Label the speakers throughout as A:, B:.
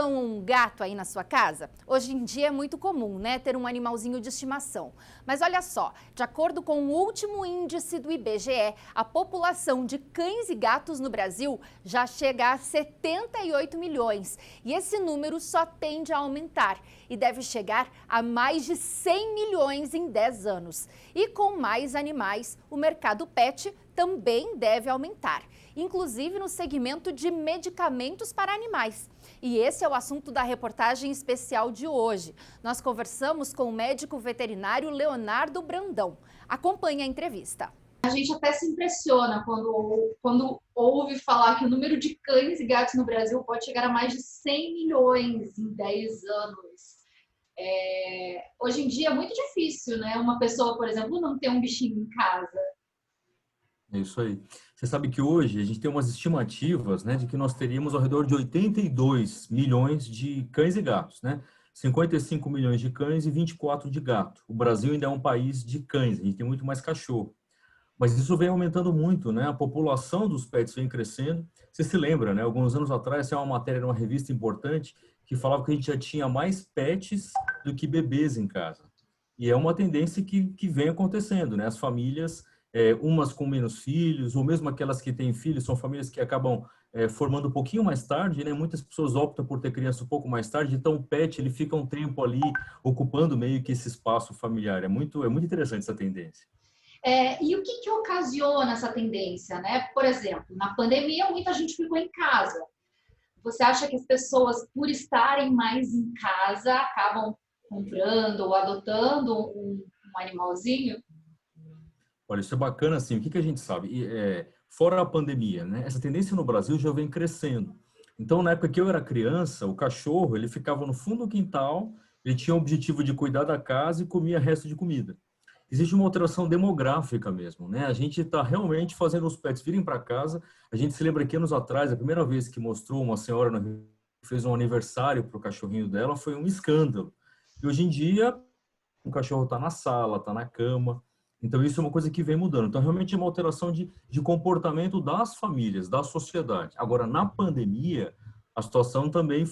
A: cão ou um gato aí na sua casa? Hoje em dia é muito comum, né, ter um animalzinho de estimação. Mas olha só, de acordo com o último índice do IBGE, a população de cães e gatos no Brasil já chega a 78 milhões. E esse número só tende a aumentar e deve chegar a mais de 100 milhões em 10 anos. E com mais animais, o mercado pet também deve aumentar, inclusive no segmento de medicamentos para animais. E esse é o assunto da reportagem especial de hoje. Nós conversamos com o médico veterinário Leonardo Brandão. Acompanhe a entrevista.
B: A gente até se impressiona quando ouve falar que o número de cães e gatos no Brasil pode chegar a mais de 100 milhões em 10 anos. Hoje em dia é muito difícil, né? Uma pessoa, por exemplo, não ter um bichinho em casa.
C: É isso aí. Você sabe que hoje a gente tem umas estimativas, né, de que nós teríamos ao redor de 82 milhões de cães e gatos, né? 55 milhões de cães e 24 de gato. O Brasil ainda é um país de cães, a gente tem muito mais cachorro. Mas isso vem aumentando muito, né? A população dos pets vem crescendo. Você se lembra, né? Alguns anos atrás, tinha uma matéria numa revista importante que falava que a gente já tinha mais pets do que bebês em casa. E é uma tendência que vem acontecendo, né? As famílias, umas com menos filhos, ou mesmo aquelas que têm filhos, são famílias que acabam formando um pouquinho mais tarde, né? Muitas pessoas optam por ter criança um pouco mais tarde, então o pet ele fica um tempo ali ocupando meio que esse espaço familiar. É muito interessante essa tendência.
B: E o que ocasiona essa tendência, né? Por exemplo, na pandemia, muita gente ficou em casa. Você acha que as pessoas, por estarem mais em casa, acabam comprando ou adotando um animalzinho?
C: Olha, isso é bacana, assim, o que a gente sabe? Fora a pandemia, né? Essa tendência no Brasil já vem crescendo. Então, na época que eu era criança, o cachorro, ele ficava no fundo do quintal, ele tinha o objetivo de cuidar da casa e comia resto de comida. Existe uma alteração demográfica mesmo, né? A gente está realmente fazendo os pets virem para casa. A gente se lembra que anos atrás, a primeira vez que mostrou uma senhora que fez um aniversário para o cachorrinho dela foi um escândalo. E hoje em dia, o cachorro está na sala, está na cama. Então, isso é uma coisa que vem mudando. Então, realmente é uma alteração de comportamento das famílias, da sociedade. Agora, na pandemia, a situação também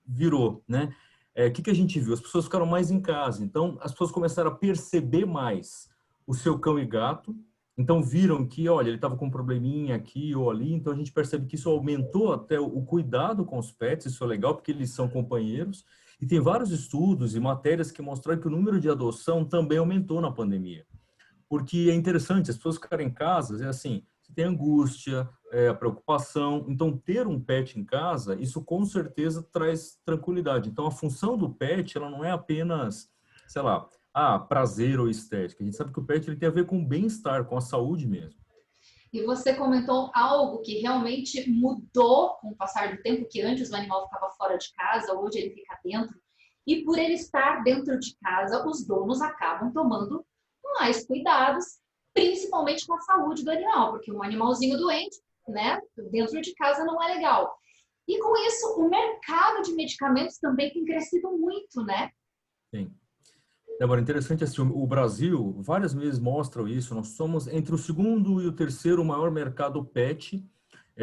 C: virou, né? O que a gente viu? As pessoas ficaram mais em casa. Então, as pessoas começaram a perceber mais o seu cão e gato. Então, viram que, olha, ele estava com um probleminha aqui ou ali. Então, a gente percebe que isso aumentou até o cuidado com os pets. Isso é legal, porque eles são companheiros. E tem vários estudos e matérias que mostraram que o número de adoção também aumentou na pandemia. Porque é interessante, as pessoas ficarem em casa, é assim, você tem angústia, a preocupação. Então, ter um pet em casa, isso com certeza traz tranquilidade. Então, a função do pet, ela não é apenas, sei lá, prazer ou estética. A gente sabe que o pet ele tem a ver com o bem-estar, com a saúde mesmo.
B: E você comentou algo que realmente mudou com o passar do tempo, que antes o animal ficava fora de casa, hoje ele fica dentro. E por ele estar dentro de casa, os donos acabam tomando mais cuidados, principalmente com a saúde do animal, porque um animalzinho doente, né, dentro de casa não é legal. E com isso, o mercado de medicamentos também tem crescido muito, né?
C: Sim. Agora, interessante assim, o Brasil, várias vezes mostram isso, nós somos entre o segundo e o terceiro maior mercado pet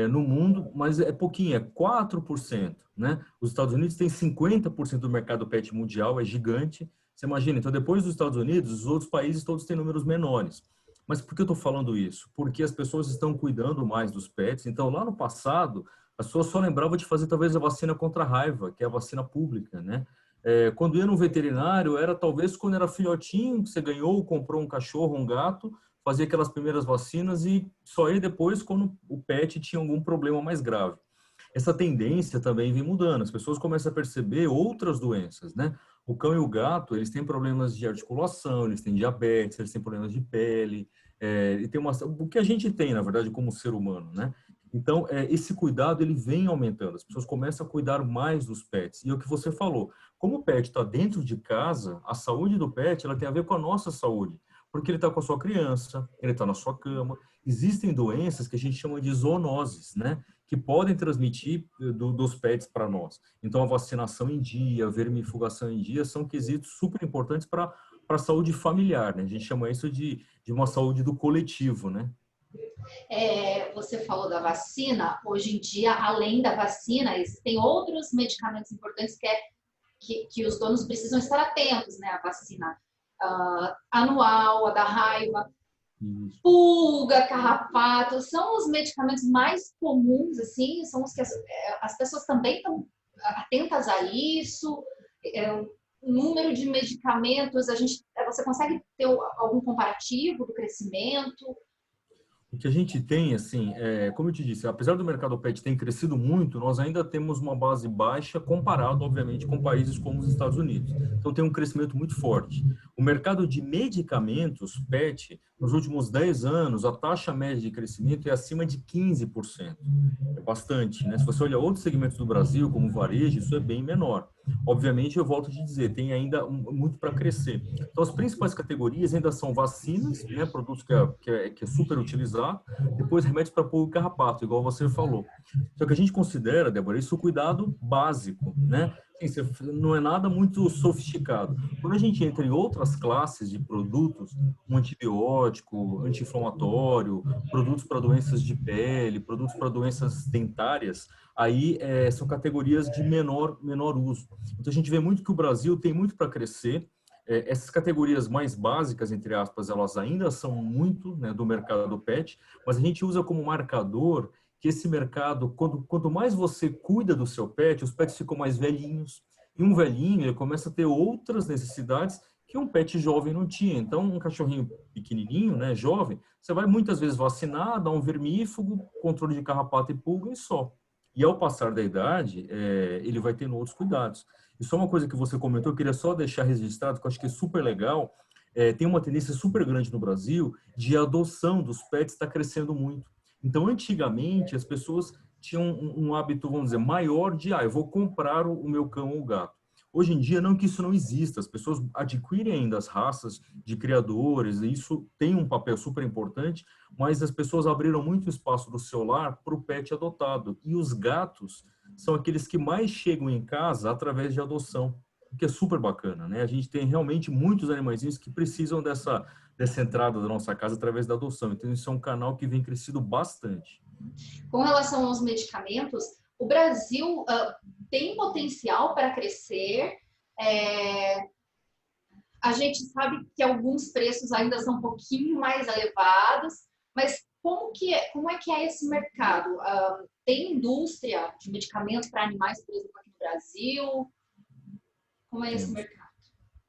C: no mundo, mas é pouquinho, é 4%, né? Os Estados Unidos têm 50% do mercado pet mundial, é gigante. Você imagina, então depois dos Estados Unidos, os outros países todos têm números menores. Mas por que eu estou falando isso? Porque as pessoas estão cuidando mais dos pets. Então, lá no passado, as pessoas só lembravam de fazer talvez a vacina contra a raiva, que é a vacina pública, né? Quando ia no veterinário, era talvez quando era filhotinho, que você ganhou, comprou um cachorro, um gato, fazia aquelas primeiras vacinas e só ia depois quando o pet tinha algum problema mais grave. Essa tendência também vem mudando, as pessoas começam a perceber outras doenças, né? O cão e o gato, eles têm problemas de articulação, eles têm diabetes, eles têm problemas de pele, e tem o que a gente tem, na verdade, como ser humano, né? Então, esse cuidado, ele vem aumentando, as pessoas começam a cuidar mais dos pets. E é o que você falou, como o pet está dentro de casa, a saúde do pet, ela tem a ver com a nossa saúde, porque ele está com a sua criança, ele está na sua cama. Existem doenças que a gente chama de zoonoses, né? Que podem transmitir dos pets para nós. Então, a vacinação em dia, a vermifugação em dia, são quesitos super importantes para a saúde familiar, né? A gente chama isso de uma saúde do coletivo, né?
B: Você falou da vacina. Hoje em dia, além da vacina, existem outros medicamentos importantes que os donos precisam estar atentos, né? A vacina anual, a da raiva,
C: Isso.
B: pulga, carrapato, são os medicamentos mais comuns, assim, são os que as pessoas também estão atentas a isso. O número de medicamentos, você consegue ter algum comparativo do crescimento?
C: O que a gente tem, assim, como eu te disse, apesar do mercado pet ter crescido muito, nós ainda temos uma base baixa comparado, obviamente, com países como os Estados Unidos. Então, tem um crescimento muito forte. O mercado de medicamentos pet, nos últimos 10 anos, a taxa média de crescimento é acima de 15%. É bastante, né? Se você olhar outros segmentos do Brasil, como o varejo, isso é bem menor. Obviamente, eu volto a te dizer, tem ainda muito para crescer. Então, as principais categorias ainda são vacinas, né, produtos que é super utilizado, depois remédios para pulga e carrapato, igual você falou. Só que a gente considera, Débora, isso cuidado básico, né? Assim, não é nada muito sofisticado. Quando a gente entra em outras classes de produtos, um antibiótico, anti-inflamatório, produtos para doenças de pele, produtos para doenças dentárias, aí são categorias de menor uso. Então, a gente vê muito que o Brasil tem muito para crescer. Essas categorias mais básicas, entre aspas, elas ainda são muito, né, do mercado pet, mas a gente usa como marcador que esse mercado, quanto mais você cuida do seu pet, os pets ficam mais velhinhos. E um velhinho, ele começa a ter outras necessidades que um pet jovem não tinha. Então, um cachorrinho pequenininho, né, jovem, você vai muitas vezes vacinar, dar um vermífugo, controle de carrapato e pulga e só. E ao passar da idade, ele vai tendo outros cuidados. E só uma coisa que você comentou, eu queria só deixar registrado, que eu acho que é super legal. Tem uma tendência super grande no Brasil de adoção dos pets está crescendo muito. Então, antigamente, as pessoas tinham um hábito, vamos dizer, maior de, eu vou comprar o meu cão ou gato. Hoje em dia, não que isso não exista, as pessoas adquirem ainda as raças de criadores, e isso tem um papel super importante, mas as pessoas abriram muito espaço do seu lar para o pet adotado. E os gatos são aqueles que mais chegam em casa através de adoção, o que é super bacana, né? A gente tem realmente muitos animaizinhos que precisam dessa entrada da nossa casa através da adoção. Então, isso é um canal que vem crescido bastante.
B: Com relação aos medicamentos, o Brasil tem potencial para crescer. A gente sabe que alguns preços ainda são um pouquinho mais elevados, mas como é que é esse mercado? Tem indústria de medicamentos para animais, por exemplo, aqui no Brasil? Como é esse
C: Temos.
B: mercado?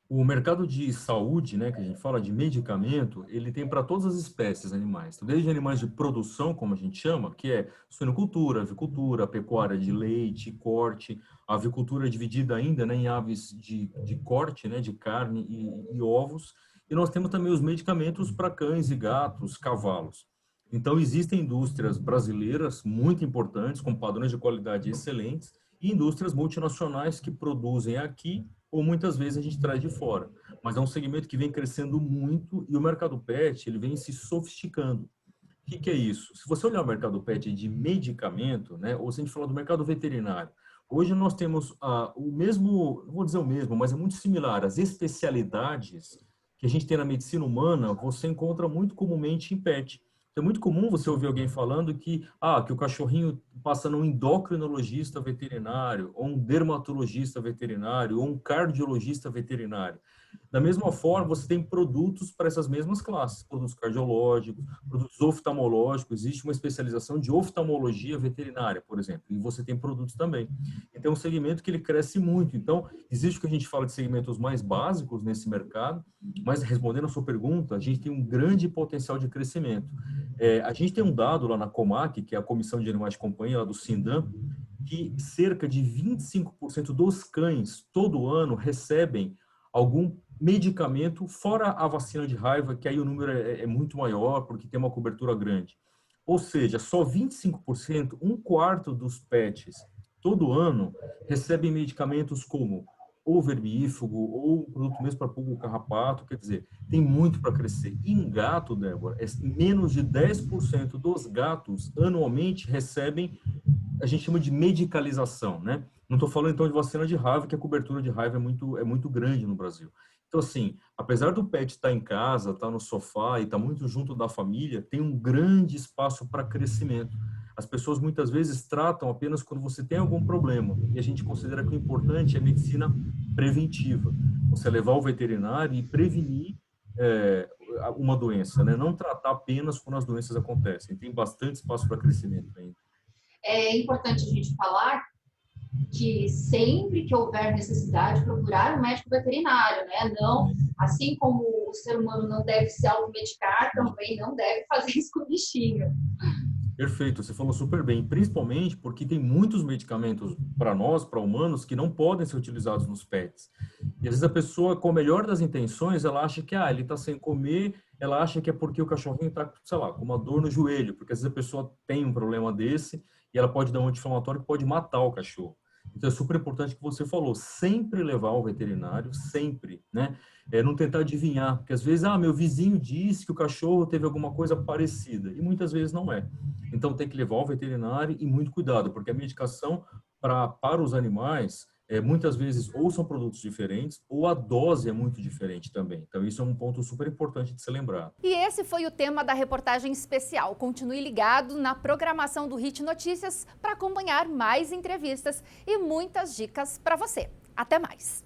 C: O mercado de saúde, né, que a gente fala de medicamento, ele tem para todas as espécies animais. Então, desde animais de produção, como a gente chama, que é suinocultura, avicultura, pecuária de leite, corte, a avicultura é dividida ainda, né, em aves de corte, né, de carne e ovos. E nós temos também os medicamentos para cães e gatos, cavalos. Então, existem indústrias brasileiras muito importantes, com padrões de qualidade excelentes, e indústrias multinacionais que produzem aqui ou muitas vezes a gente traz de fora. Mas é um segmento que vem crescendo muito e o mercado pet ele vem se sofisticando. O que é isso? Se você olhar o mercado pet de medicamento, né, ou se a gente falar do mercado veterinário, hoje nós temos o mesmo, não vou dizer o mesmo, mas é muito similar. As especialidades que a gente tem na medicina humana, você encontra muito comumente em pet. É muito comum você ouvir alguém falando que o cachorrinho passa num endocrinologista veterinário, ou um dermatologista veterinário, ou um cardiologista veterinário. Da mesma forma, você tem produtos para essas mesmas classes, produtos cardiológicos, produtos oftalmológicos, existe uma especialização de oftalmologia veterinária, por exemplo, e você tem produtos também. Então, é um segmento que ele cresce muito. Então, existe o que a gente fala de segmentos mais básicos nesse mercado, mas respondendo a sua pergunta, a gente tem um grande potencial de crescimento. A gente tem um dado lá na Comac, que é a Comissão de Animais de Companhia, lá do Sindan, que cerca de 25% dos cães, todo ano, recebem algum medicamento, fora a vacina de raiva, que aí o número é muito maior, porque tem uma cobertura grande. Ou seja, só 25%, um quarto dos pets, todo ano, recebem medicamentos como ou vermífugo, ou um produto mesmo para pulga ou carrapato, quer dizer, tem muito para crescer. E em gato, Débora, menos de 10% dos gatos anualmente recebem, a gente chama de medicalização, né? Não estou falando então de vacina de raiva, que a cobertura de raiva é muito grande no Brasil. Então, assim, apesar do pet estar em casa, estar no sofá e estar muito junto da família, tem um grande espaço para crescimento. As pessoas muitas vezes tratam apenas quando você tem algum problema. E a gente considera que o importante é a medicina preventiva. Você levar ao veterinário e prevenir uma doença, né? Não tratar apenas quando as doenças acontecem. Tem bastante espaço para crescimento ainda.
B: É importante a gente falar que sempre que houver necessidade, procurar um médico veterinário, né? Não, assim como o ser humano não deve se automedicar, também não deve fazer isso com o bichinho.
C: Perfeito, você falou super bem, principalmente porque tem muitos medicamentos para nós, para humanos, que não podem ser utilizados nos pets. E às vezes a pessoa, com a melhor das intenções, ela acha que ele está sem comer, ela acha que é porque o cachorrinho está, sei lá, com uma dor no joelho, porque às vezes a pessoa tem um problema desse e ela pode dar um anti-inflamatório que pode matar o cachorro. Então é super importante que você falou, sempre levar ao veterinário, sempre, né? Não tentar adivinhar, porque às vezes, meu vizinho disse que o cachorro teve alguma coisa parecida, e muitas vezes não é. Então tem que levar ao veterinário e muito cuidado, porque a medicação para os animais, muitas vezes ou são produtos diferentes, ou a dose é muito diferente também. Então isso é um ponto super importante de se lembrar.
A: E esse foi o tema da reportagem especial. Continue ligado na programação do Hit Notícias para acompanhar mais entrevistas e muitas dicas para você. Até mais!